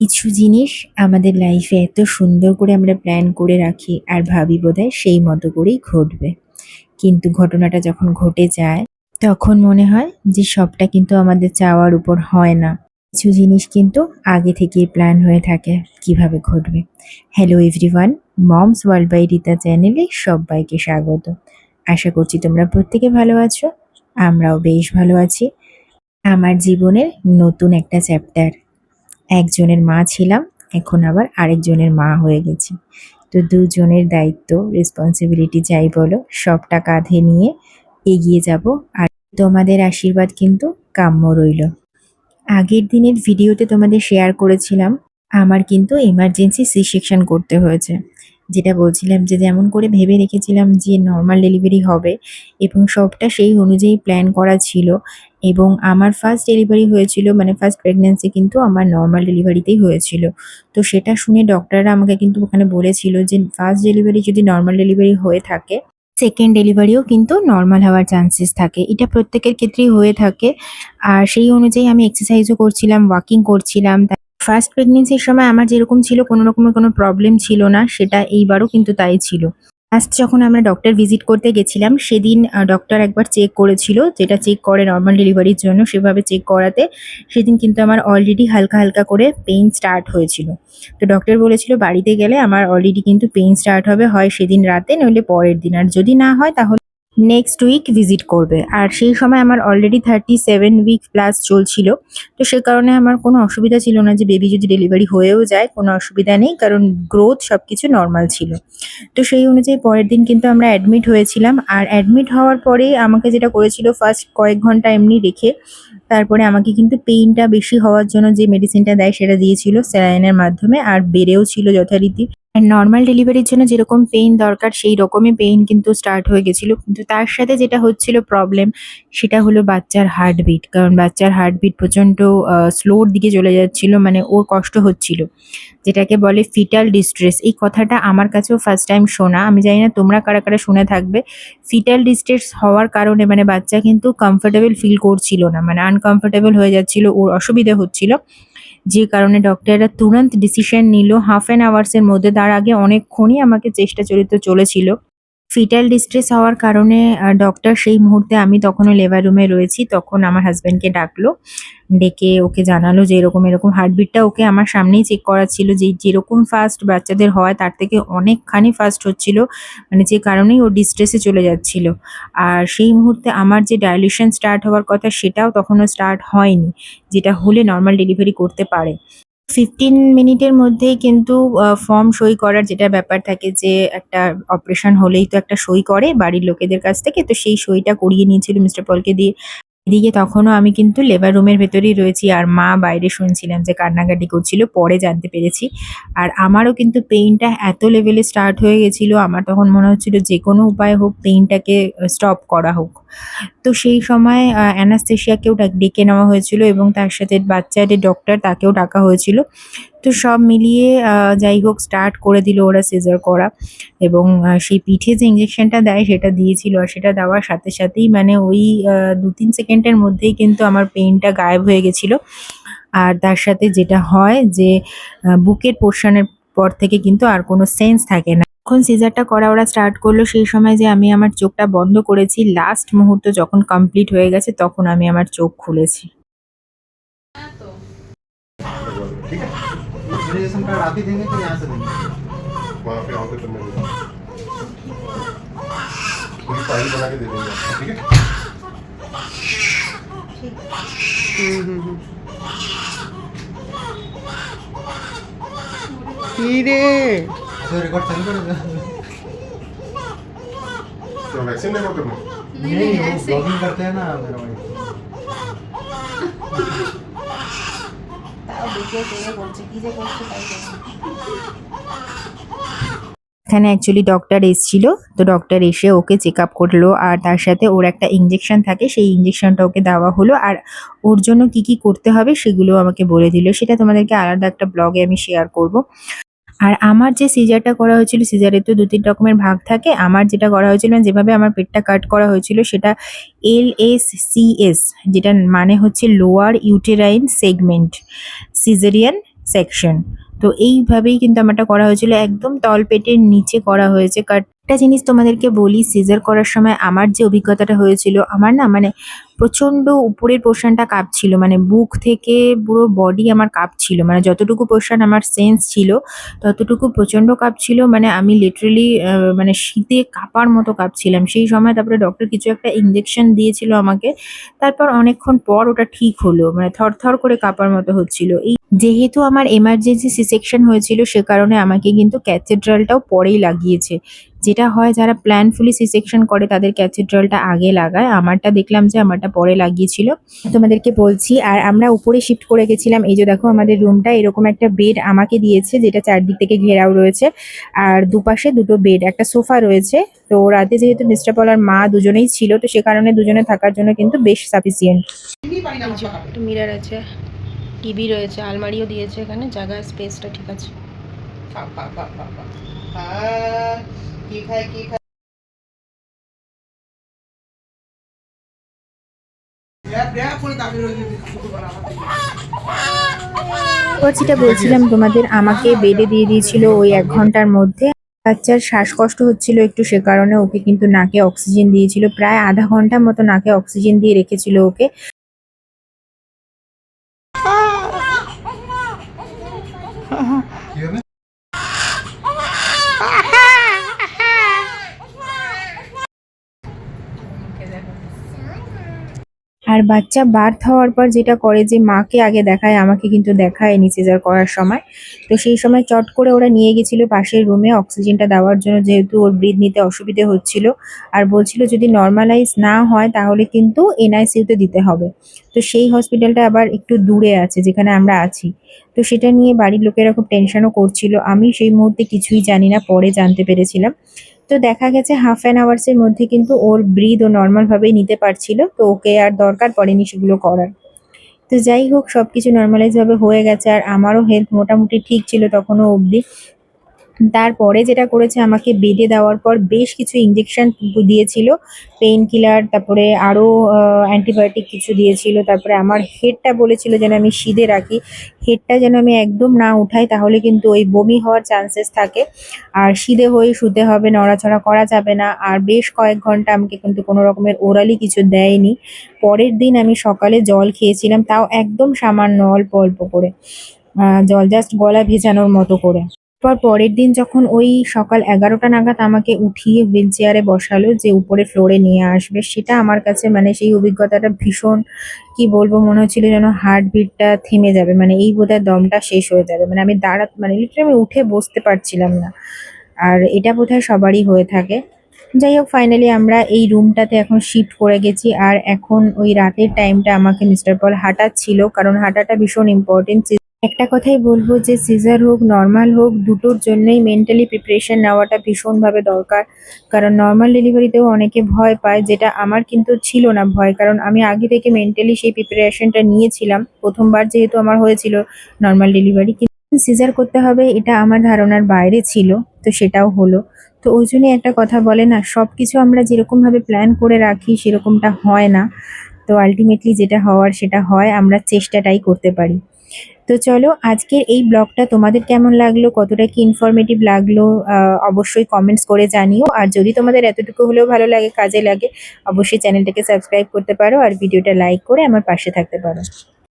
কিছু জিনিস আমাদের লাইফে এত সুন্দর করে আমরা প্ল্যান করে রাখি আর ভাবি বোধহয় সেই মতো করেই ঘটবে। কিন্তু ঘটনাটা যখন ঘটে যায় তখন মনে হয় যে সবটা কিন্তু আমাদের চাওয়ার উপর হয় না। কিছু জিনিস কিন্তু আগে থেকেই প্ল্যান হয়ে থাকে কিভাবে ঘটবে। Hello everyone, moms world by Rita চ্যানেলে সবাইকে স্বাগত। আশা করছি তোমরা প্রত্যেকে ভালো আছো। আমরাও বেশ ভালো আছি। আমার জীবনের নতুন একটা চ্যাপ্টার। একজনের মা ছিলাম, এখন আবার আরেকজনের মা হয়ে গেছি। তো দুজনের দায়িত্ব, রেসপন্সিবিলিটি যাই বলো, সবটা কাঁধে নিয়ে এগিয়ে যাব। আর তোমাদের আশীর্বাদ কিন্তু কাম্য রইল। আগের দিনের ভিডিওতে তোমাদের শেয়ার করেছিলাম আমার কিন্তু এমার্জেন্সি সি সেকশন করতে হয়েছে। যেটা বলছিলাম যে যেমন করে ভেবে রেখেছিলাম যে নর্মাল ডেলিভারি হবে এবং সবটা সেই অনুযায়ী প্ল্যান করা ছিল। এবং আমার ফার্স্ট ডেলিভারি হয়েছিল, মানে ফার্স্ট প্রেগন্যান্সি কিন্তু আমার নর্মাল ডেলিভারিতেই হয়েছিল। তো সেটা শুনে ডক্টররা আমাকে কিন্তু ওখানে বলেছিল যে ফার্স্ট ডেলিভারি যদি নর্মাল ডেলিভারি হয়ে থাকে, সেকেন্ড ডেলিভারিও কিন্তু নর্মাল হওয়ার চান্সেস থাকে। এটা প্রত্যেকের ক্ষেত্রেই হয়ে থাকে। আর সেই অনুযায়ী আমি এক্সারসাইজও করছিলাম, ওয়াকিং করছিলাম। ফার্স্ট প্রেগনেন্সির সময় আমার যেরকম ছিল কোনো রকমের কোনো প্রবলেম ছিল না, সেটা এইবারও কিন্তু তাই ছিল। লাস্ট যখন আমরা ডক্টর ভিজিট করতে গেছিলাম সেদিন ডক্টর একবার চেক করেছিল, যেটা চেক করে নর্মাল ডেলিভারির জন্য, সেভাবে চেক করাতে সেদিন কিন্তু আমার অলরেডি হালকা হালকা করে পেইন স্টার্ট হয়েছিল। তো ডক্টর বলেছিল বাড়িতে গেলে আমার অলরেডি কিন্তু পেইন স্টার্ট হবে, হয় সেদিন রাতে নইলে পরের দিন, আর যদি না হয় তাহলে নেক্সট উইক ভিজিট করবে। আর সেই সময় আমার অলরেডি 37 উইক প্লাস চলছিল। তো সে কারণে আমার কোনো অসুবিধা ছিল না যে বেবি যদি ডেলিভারি হয়েও যায় কোনো অসুবিধা নেই, কারণ গ্রোথ সব কিছু নর্মাল ছিল। তো সেই অনুযায়ী পরের দিন কিন্তু আমরা অ্যাডমিট হয়েছিলাম। আর অ্যাডমিট হওয়ার পরেই আমাকে যেটা করেছিল, ফার্স্ট কয়েক ঘন্টা এমনি রেখে তারপরে আমাকে কিন্তু পেইনটা বেশি হওয়ার জন্য যে মেডিসিনটা দেয় সেটা দিয়েছিল স্যালাইনের মাধ্যমে, আর বেড়েও ছিল যথারীতি। আর নর্মাল ডেলিভারির জন্য যেরকম পেইন দরকার সেই রকমই পেইন কিন্তু স্টার্ট হয়ে গেছিল। কিন্তু তার সাথে যেটা হচ্ছিল প্রবলেম, সেটা হলো বাচ্চার হার্টবিট। কারণ বাচ্চার হার্টবিট প্রচণ্ড স্লোর দিকে চলে যাচ্ছিল, মানে ওর কষ্ট হচ্ছিল, যেটাকে বলে ফিটাল ডিস্ট্রেস। এই কথাটা আমার কাছেও ফার্স্ট টাইম শোনা। আমি জানি না তোমরা কারা কারা শুনে থাকবে। ফিটাল ডিস্ট্রেস হওয়ার কারণে মানে বাচ্চা কিন্তু কমফোর্টেবল ফিল করছিল না, মানে আনকমফোর্টেবল হয়ে যাচ্ছিল, ওর অসুবিধা হচ্ছিল। যে কারণে ডক্টররা তুরন্ত ডিসিশন নিল হাফ অ্যান আওয়ার্সের মধ্যে। তার আগে অনেকক্ষণই আমাকে চেষ্টা চলেছিল। ফিটাল ডিস্ট্রেস হওয়ার কারণে ডক্টর সেই মুহূর্তে, আমি তখনও লেবার রুমে রয়েছি, তখন আমার হাসব্যান্ডকে ডাকলো। ডেকে ওকে জানালো যে এরকম, এরকম হার্টবিটটা ওকে আমার সামনেই চেক করাচ্ছিল, যে যেরকম ফাস্ট বাচ্চাদের হয় তার থেকে অনেকখানি ফাস্ট হচ্ছিল, মানে যে কারণেই ও ডিস্ট্রেসে চলে যাচ্ছিল। আর সেই মুহূর্তে আমার যে ডাইলিউশন স্টার্ট হওয়ার কথা সেটাও তখনও স্টার্ট হয়নি, যেটা হলে নর্মাল ডেলিভারি করতে পারে। 15 মিনিটের মধ্যেই কিন্তু ফর্ম সই করার যেটা ব্যাপার থাকে, যে একটা অপারেশন হলেই তো একটা সই করে বাড়ির লোকেদের কাছ থেকে, তো সেই সইটা করিয়ে নিয়েছিল মিস্টার পলকে দিয়ে। এদিকে তখনও আমি কিন্তু লেবার রুমের ভেতরেই রয়েছি আর মা বাইরে শুনছিলাম যে কান্নাকাটি করছিল, পরে জানতে পেরেছি। আর আমারও কিন্তু পেইনটা এত লেভেলে স্টার্ট হয়ে গেছিল, আমার তখন মনে হচ্ছিল যে কোনো উপায় হোক পেইনটাকে স্টপ করা হোক। তো সেই সময় অ্যানাস্থেশিয়াকেও ডেকে নেওয়া হয়েছিল এবং তার সাথে বাচ্চাদের ডক্টর তাকেও ডাকা হয়েছিল। তো সব মিলিয়ে যাই হোক স্টার্ট করে দিল ওরা সিজার করা। এবং সেই পিঠে যে ইঞ্জেকশনটা দেয় সেটা দিয়েছিল, আর সেটা দেওয়ার সাথে সাথেই মানে ওই ২-৩ সেকেন্ডের মধ্যেই কিন্তু আমার পেইনটা গায়েব হয়ে গেছিল। আর তার সাথে যেটা হয় যে বুকের পোরশনের পর থেকে কিন্তু আর কোনো সেন্স থাকে না। যখন সিজারটা করা ওরা স্টার্ট করলো সেই সময় যে আমি আমার চোখটা বন্ধ করেছি, লাস্ট মুহূর্ত যখন কমপ্লিট হয়ে গেছে তখন আমি আমার চোখ খুলেছি। ठीक है। रेशन कार्ड आप ही देंगे कि यहाँ से देंगे? वहाँ पे ऑफिस करने देंगे। पूरी फाइल बना के दे देंगे आपको, ठीक है? কি রে तो रिकॉर्ड सही करेगा। तो वैक्सीन लेगा करना? नहीं, वो ब्लॉगिंग करते हैं ना मेरा भाई। এখানে অ্যাকচুয়ালি ডক্টর এসেছিল। তো ডক্টর এসে ওকে চেক আপ করলো আর তার সাথে ওর একটা ইঞ্জেকশন থাকে, সেই ইঞ্জেকশনটা ওকে দেওয়া হলো। আর ওর জন্য কি কি করতে হবে সেগুলো আমাকে বলে দিল, সেটা তোমাদেরকে আলাদা একটা ব্লগে আমি শেয়ার করব। আর আমার যে সিজারটা করা হয়েছিল, সিজারের তো ২-৩ রকমের ভাগ থাকে। আমার যেটা করা হয়েছিল, যেভাবে আমার পেটটা কাট করা হয়েছিল সেটা LSCS, যেটা মানে হচ্ছে lower uterine segment caesarean section. তো এইভাবেই কিন্তু আমারটা করা হয়েছিল, একদম তলপেটের নিচে করা হয়েছে। একটা জিনিস তোমাদেরকে বলি, সিজার করার সময় আমার যে অভিজ্ঞতাটা হয়েছিল, আমার না মানে প্রচণ্ড উপরের পোর্শনটা কাঁপছিল, মানে বুক থেকে পুরো বডি আমার কাঁপছিল, মানে যতটুকু পোর্শন আমার সেন্স ছিল ততটুকু প্রচণ্ড কাঁপছিল, মানে আমি লিটারেলি মানে শীতে কাঁপার মতো কাঁপছিলাম সেই সময়। তারপরে ডক্টর কিছু একটা ইঞ্জেকশন দিয়েছিল আমাকে, তারপর অনেকক্ষণ পর ওটা ঠিক হলো, মানে থরথর করে কাঁপার মতো হচ্ছিল। এই যেহেতু আমার এমার্জেন্সি সি সেকশন হয়েছিল সে কারণে আমাকে কিন্তু ক্যাথেড্রালটাও পরেই লাগিয়েছে। যেটা হয় যারা প্ল্যানফুলি সি সেকশন করে তাদের ক্যাথেড্রালটা আগে লাগায়, আমারটা দেখলাম যে আমারটা পরে লাগিয়েছিল। তোমাদেরকে বলছি, আর আমরা উপরে শিফট করে গেছিলাম। এই যে দেখো আমাদের রুমটা, এরকম একটা বেড আমাকে দিয়েছে যেটা চারদিক থেকে ঘেরাও রয়েছে, আর দুপাশে দুটো বেড, একটা সোফা রয়েছে। তো রাতে যেহেতু মিস্টার পল আর মা দুজনেই ছিল, তো সে কারণে দুজনে থাকার জন্য কিন্তু বেশ সাফিসিয়েন্ট। একটু মিরার আছে, টিভি রয়েছে, আলমারিও দিয়েছে, এখানে জায়গা স্পেসটা ঠিক আছে। যেটা বলছিলাম তোমাদের, আমাকে বেডে দিয়ে দিয়েছিল ওই 1 ঘন্টার মধ্যে। বাচ্চার শ্বাসকষ্ট হচ্ছিল একটু, সে কারণে ওকে কিন্তু নাকে অক্সিজেন দিয়েছিল, প্রায় আধা ঘন্টার মতো নাকে অক্সিজেন দিয়ে রেখেছিল ওকে। কি হবে? আর বাচ্চা বার্থ হওয়ার পর যেটা করে যে মাকে আগে দেখায়, আমাকে কিন্তু দেখায়নি সিজার করার সময়। তো সেই সময় চট করে ওরা নিয়ে গেছিল পাশের রুমে অক্সিজেনটা দেওয়ার জন্য, যেহেতু ওর ব্রিথ নিতে অসুবিধে হচ্ছিল। আর বলছিল যদি নর্মালাইজ না হয় তাহলে কিন্তু এনআইসিইউতে দিতে হবে। তো সেই হসপিটালটা আবার একটু দূরে আছে যেখানে আমরা আছি। তো সেটা নিয়ে বাড়ির লোকেরা খুব টেনশনও করছিল, আমি সেই মুহূর্তে কিছুই জানি না, পরে জানতে পেরেছিলাম। তো দেখা গেছে হাফ অ্যান আওয়ার্সের মধ্যে কিন্তু ওর ব্রিথ ও নর্মালভাবেই নিতে পারছিল, তো ওকে আর দরকার পড়েনি সেগুলো করার। তো যাই হোক, সবকিছু নর্মালাইজ ভাবে হয়ে গেছে, আর আমারও হেলথ মোটামুটি ঠিক ছিল তখনও অবধি। তারপরে যেটা করেছে, আমাকে বেডে দেওয়ার পর বেশ কিছু ইঞ্জেকশন দিয়েছিল, পেইন কিলার, তারপরে আরও অ্যান্টিবায়োটিক কিছু দিয়েছিল। তারপরে আমার হেডটা বলেছিল যেন আমি সিধে রাখি, হেডটা যেন আমি একদম না উঠাই, তাহলে কিন্তু ওই বমি হওয়ার চান্সেস থাকে। আর সিধে হয়ে শুতে হবে, নড়াচড়া করা যাবে না। আর বেশ কয়েক ঘন্টা আমাকে কিন্তু কোনো রকমের ওরালি কিছু দেয়নি। পরের দিন আমি সকালে জল খেয়েছিলাম, তাও একদম সামান্য অল্প অল্প করে জল, জাস্ট গলা ভেজানোর মতো করে। পরের দিন যখন ওই সকাল 11টা নাগাদ আমাকে উঠিয়ে হুইল চেয়ারে বসালো যে উপরে ফ্লোরে নিয়ে আসবে, সেটা আমার কাছে মানে সেই অভিজ্ঞতাটা ভীষণ, কি বলবো, মনে হচ্ছিল যেন হার্টবিটটা থেমে যাবে, মানে এই বোধহয় দমটা শেষ হয়ে যাবে, মানে আমি মানে লিটারালি আমি উঠে বসতে পারছিলাম না। আর এটা বোধহয় সবারই হয়ে থাকে। যাই হোক, ফাইনালি আমরা এই রুমটাতে এখন শিফট করে গেছি, আর এখন ওই রাতের টাইমটা আমাকে মিস্টার পল হাঁটাচ্ছিল, কারণ হাঁটাটা ভীষণ ইম্পর্টেন্ট। একটা কথাই বলবো যে সিজার হোক নর্মাল হোক দুটোর জন্যই মেন্টালি প্রিপারেশন নেওয়াটা ভীষণভাবে দরকার। কারণ নর্মাল ডেলিভারিতেও অনেকে ভয় পায়, যেটা আমার কিন্তু ছিল না ভয়, কারণ আমি আগে থেকে মেন্টালি সেই প্রিপারেশনটা নিয়েছিলাম। প্রথমবার যেহেতু আমার হয়েছিল নর্মাল ডেলিভারি, কিন্তু সিজার করতে হবে এটা আমার ধারণার বাইরে ছিল, তো সেটাও হলো। তো ওই জন্যই একটা কথা বলে না, সব কিছু আমরা যেরকমভাবে প্ল্যান করে রাখি সেরকমটা হয় না। তো আলটিমেটলি যেটা হওয়ার সেটা হয়, আমরা চেষ্টাটাই করতে পারি। তো চলো, আজকের এই ব্লগটা তোমাদের কেমন লাগলো, কতটা কি ইনফরমেটিভ লাগলো, অবশ্যই কমেন্টস করে জানিও। আর যদি তোমাদের এতটুকু হলেও ভালো লাগে, কাজে লাগে, অবশ্যই চ্যানেলটাকে সাবস্ক্রাইব করতে পারো আর ভিডিওটা লাইক করে আমার পাশে থাকতে পারো।